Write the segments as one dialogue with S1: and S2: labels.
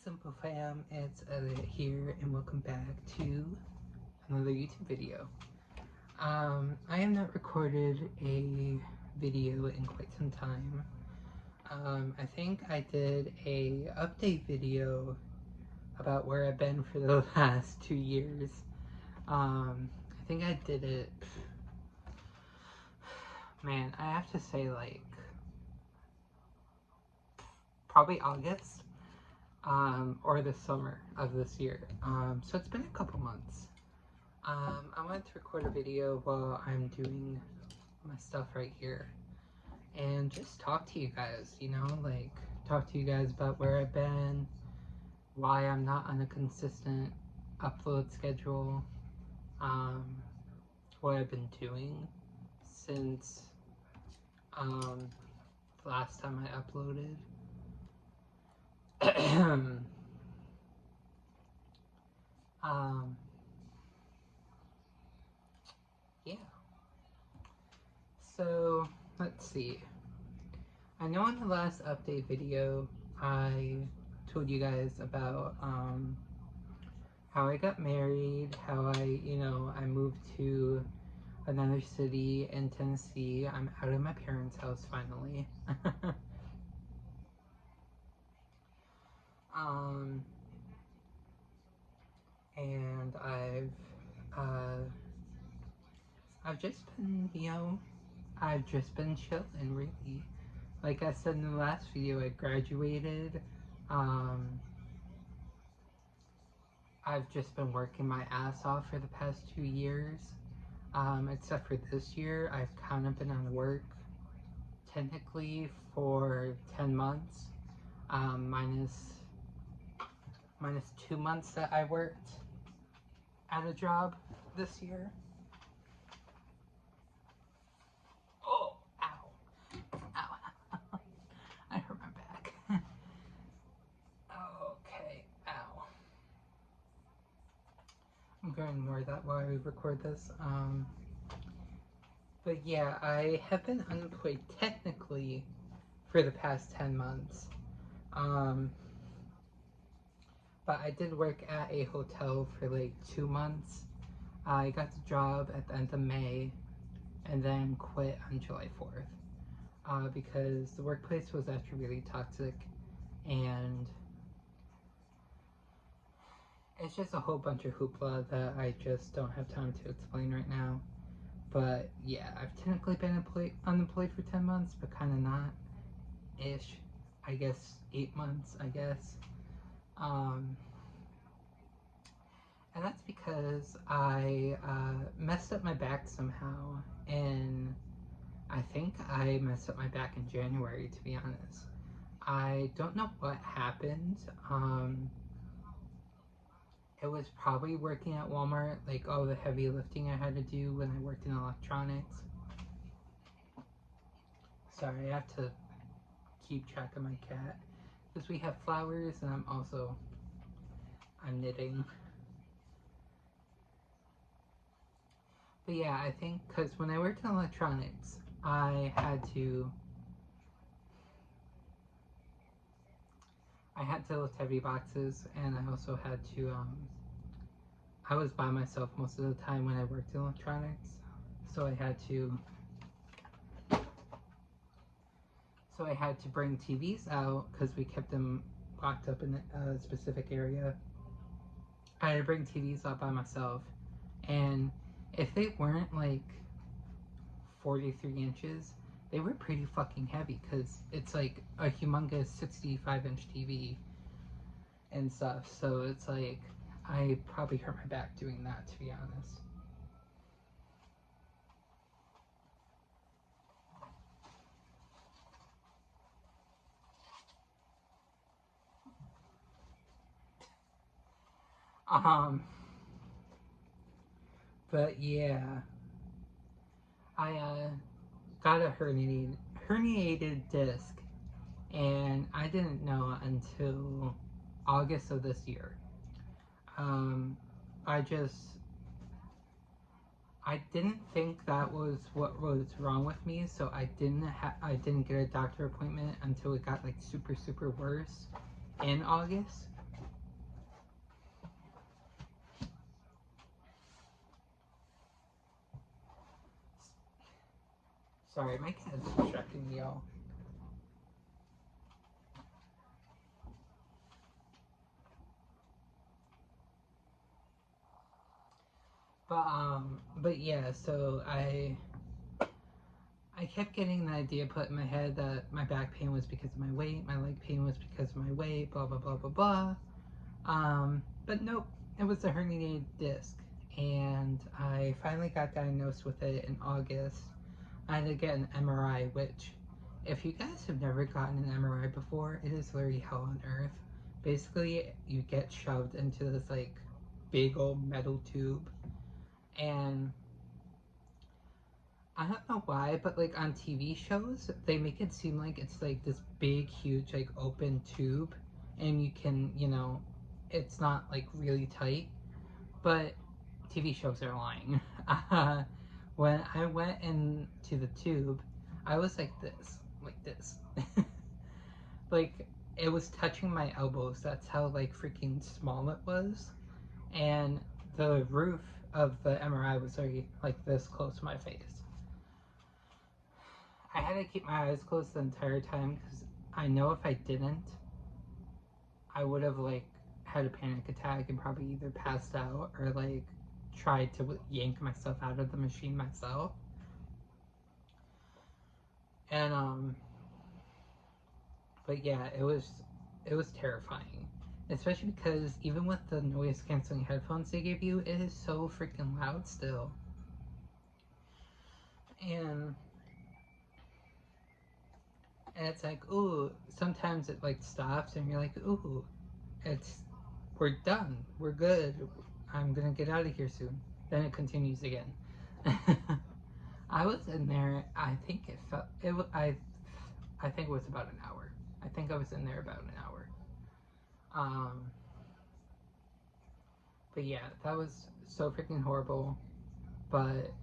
S1: Simple Fam, it's Elliot here and welcome back to another YouTube video. I have not recorded a video in quite some time. I think I did a update video about where I've been for the last 2 years. I think I did it, man, I have to say like, probably August. Or the summer of this year. So it's been a couple months. I wanted to record a video while I'm doing my stuff right here and just talk to you guys, you know, like talk to you guys about where I've been, why I'm not on a consistent upload schedule, what I've been doing since the last time I uploaded. Yeah. So, let's see. I know in the last update video, I told you guys about, how I got married, how I moved to another city in Tennessee. I'm out of my parents' house finally. And I've just been, I've just been chilling, really. Like I said in the last video, I graduated. I've just been working my ass off for the past 2 years. Except for this year, I've kind of been on work technically for 10 months, minus 2 months that I worked at a job this year. Oh, ow, ow, I hurt my back. Okay, ow. I'm going to ignore that while I record this. But yeah, I have been unemployed technically for the past 10 months. But I did work at a hotel for like 2 months. I got the job at the end of May and then quit on July 4th because the workplace was actually really toxic and it's just a whole bunch of hoopla that I just don't have time to explain right now. But yeah, I've technically been unemployed for 10 months, but kind of not ish. I guess 8 months, I guess. And that's because I messed up my back somehow, and I think I messed up my back in January, to be honest. I don't know what happened. It was probably working at Walmart, like all the heavy lifting I had to do when I worked in electronics. Sorry, I have to keep track of my cat because we have flowers and I'm knitting. But yeah, I think because when I worked in electronics, I had to lift heavy boxes, and I also had to, I was by myself most of the time when I worked in electronics, so I had to bring TVs out because we kept them locked up in a specific area. I had to bring TVs out by myself, and if they weren't like 43 inches, they were pretty fucking heavy because it's like a humongous 65-inch TV and stuff. So it's like, I probably hurt my back doing that, to be honest. But yeah, I got a herniated disc, and I didn't know until August of this year. I didn't think that was what was wrong with me, so I didn't get a doctor appointment until it got like super worse in August. Sorry, my cat's distracting me, y'all. But yeah, so I kept getting the idea put in my head that my back pain was because of my weight, my leg pain was because of my weight, blah blah blah blah blah. But nope, it was a herniated disc, and I finally got diagnosed with it in August. I had to get an MRI, which, if you guys have never gotten an MRI before, it is literally hell on earth. Basically, you get shoved into this like big old metal tube, and I don't know why, but like on TV shows, they make it seem like it's like this big, huge, like open tube, and you can, it's not like really tight, but TV shows are lying. When I went into the tube, I was like this. Like, it was touching my elbows. That's how like freaking small it was. And the roof of the MRI was already like this close to my face. I had to keep my eyes closed the entire time because I know if I didn't, I would have like had a panic attack and probably either passed out or like tried to yank myself out of the machine myself. And but yeah, it was terrifying. Especially because even with the noise canceling headphones they give you, it is so freaking loud still. And it's like, ooh, sometimes it like stops and you're like, ooh, it's we're done. We're good. I'm gonna get out of here soon. Then it continues again. I was in there. I think it felt it. I think it was about an hour. I think I was in there about an hour. Um, but yeah, that was so freaking horrible. But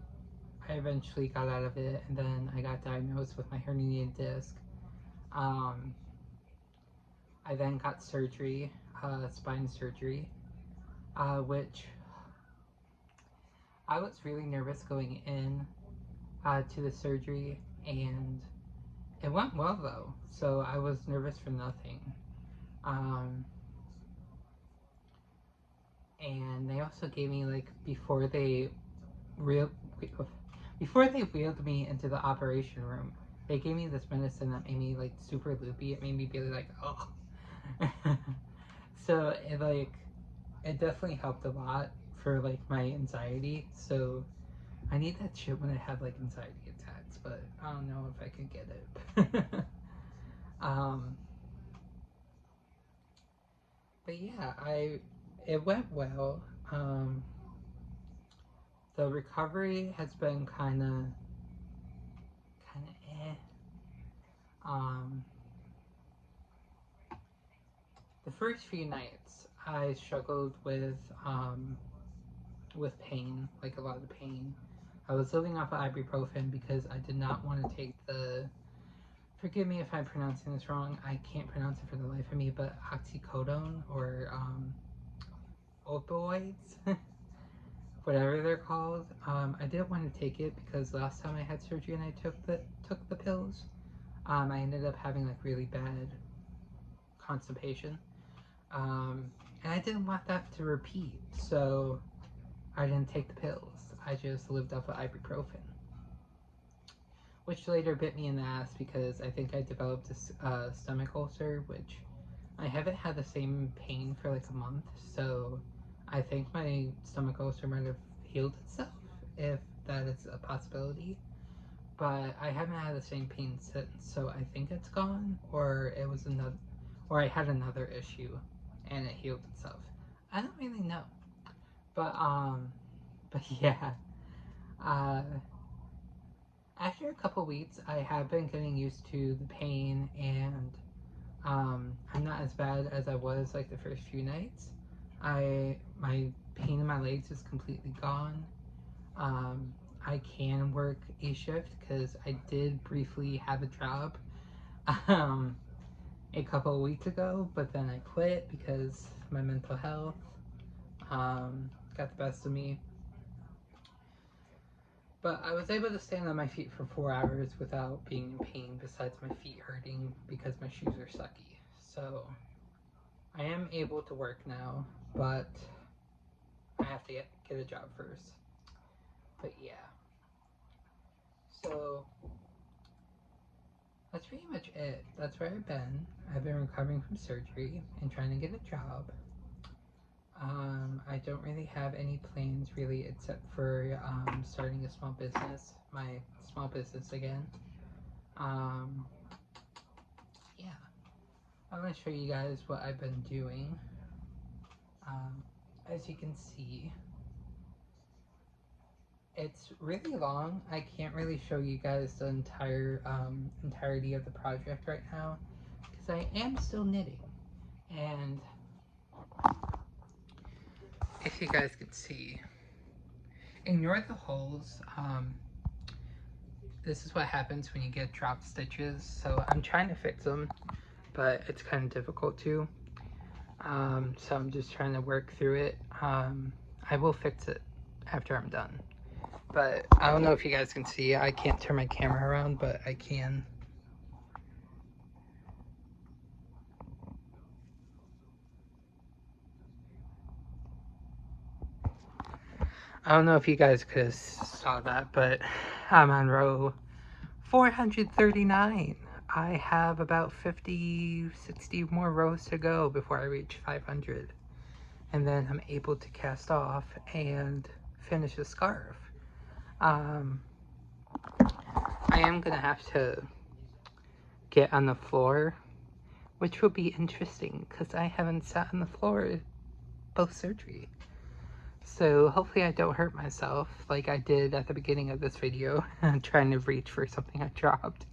S1: I eventually got out of it, and then I got diagnosed with my herniated disc. Um, I then got surgery, spine surgery, which I was really nervous going in to the surgery, and it went well though. So I was nervous for nothing. Um, and they also gave me like real before they wheeled me into the operation room, they gave me this medicine that made me like super loopy. It made me be like, oh. So it definitely helped a lot for like my anxiety. So I need that shit when I have like anxiety attacks, but I don't know if I can get it. um, but yeah, I it went well. Um, the recovery has been kind of eh. Um, the first few nights I struggled with pain, like a lot of pain. I was living off of ibuprofen because I did not want to take the. Forgive me if I'm pronouncing this wrong. I can't pronounce it for the life of me, but oxycodone or opioids, whatever they're called. I didn't want to take it because last time I had surgery and I took the pills, I ended up having like really bad constipation, and I didn't want that to repeat. So I didn't take the pills. I just lived off of ibuprofen, which later bit me in the ass because I think I developed a stomach ulcer, which I haven't had the same pain for like a month. So I think my stomach ulcer might have healed itself, if that is a possibility. But I haven't had the same pain since, so I think it's gone, or it was another, or I had another issue, and it healed itself. I don't really know, but but yeah. Uh, After a couple weeks, I have been getting used to the pain, and I'm not as bad as I was like the first few nights. My pain in my legs is completely gone. Um, I can work a shift because I did briefly have a job um, a couple of weeks ago, but then I quit because my mental health got the best of me. But I was able to stand on my feet for 4 hours without being in pain, besides my feet hurting because my shoes are sucky. So I am able to work now, but I have to get a job first. But yeah. So that's pretty much it. That's where I've been. I've been recovering from surgery and trying to get a job. I don't really have any plans really except for starting a small business, my small business again. Yeah, I'm going to show you guys what I've been doing. As you can see, it's really long. I can't really show you guys the entirety of the project right now because I am still knitting. And if you guys can see, ignore the holes. This is what happens when you get drop stitches. So I'm trying to fix them, but it's kind of difficult to. So I'm just trying to work through it. I will fix it after I'm done. But I don't know if you guys can see. I can't turn my camera around, but I can. I don't know if you guys could have saw that, but I'm on row 439. I have about 50, 60 more rows to go before I reach 500. And then I'm able to cast off and finish the scarf. I am gonna have to get on the floor, which will be interesting because I haven't sat on the floor post-surgery. So hopefully I don't hurt myself like I did at the beginning of this video, trying to reach for something I dropped.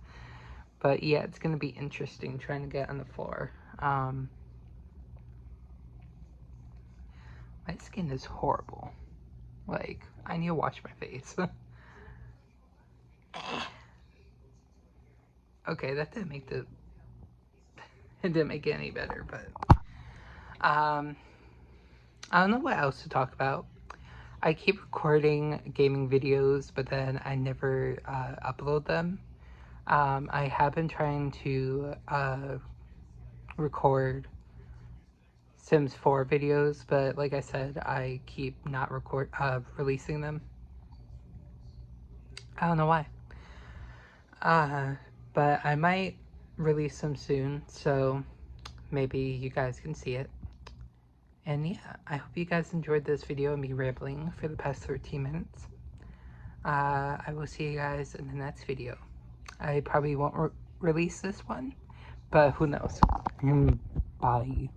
S1: But yeah, it's gonna be interesting trying to get on the floor. My skin is horrible. Like, I need to wash my face. Okay, that didn't make it didn't make it any better, but I don't know what else to talk about. I keep recording gaming videos, but then I never upload them. I have been trying to record Sims 4 videos, but like I said, I keep not releasing them. I don't know why. But I might release them soon, so maybe you guys can see it. And yeah, I hope you guys enjoyed this video and me rambling for the past 13 minutes. I will see you guys in the next video. I probably won't release this one, but who knows. Bye.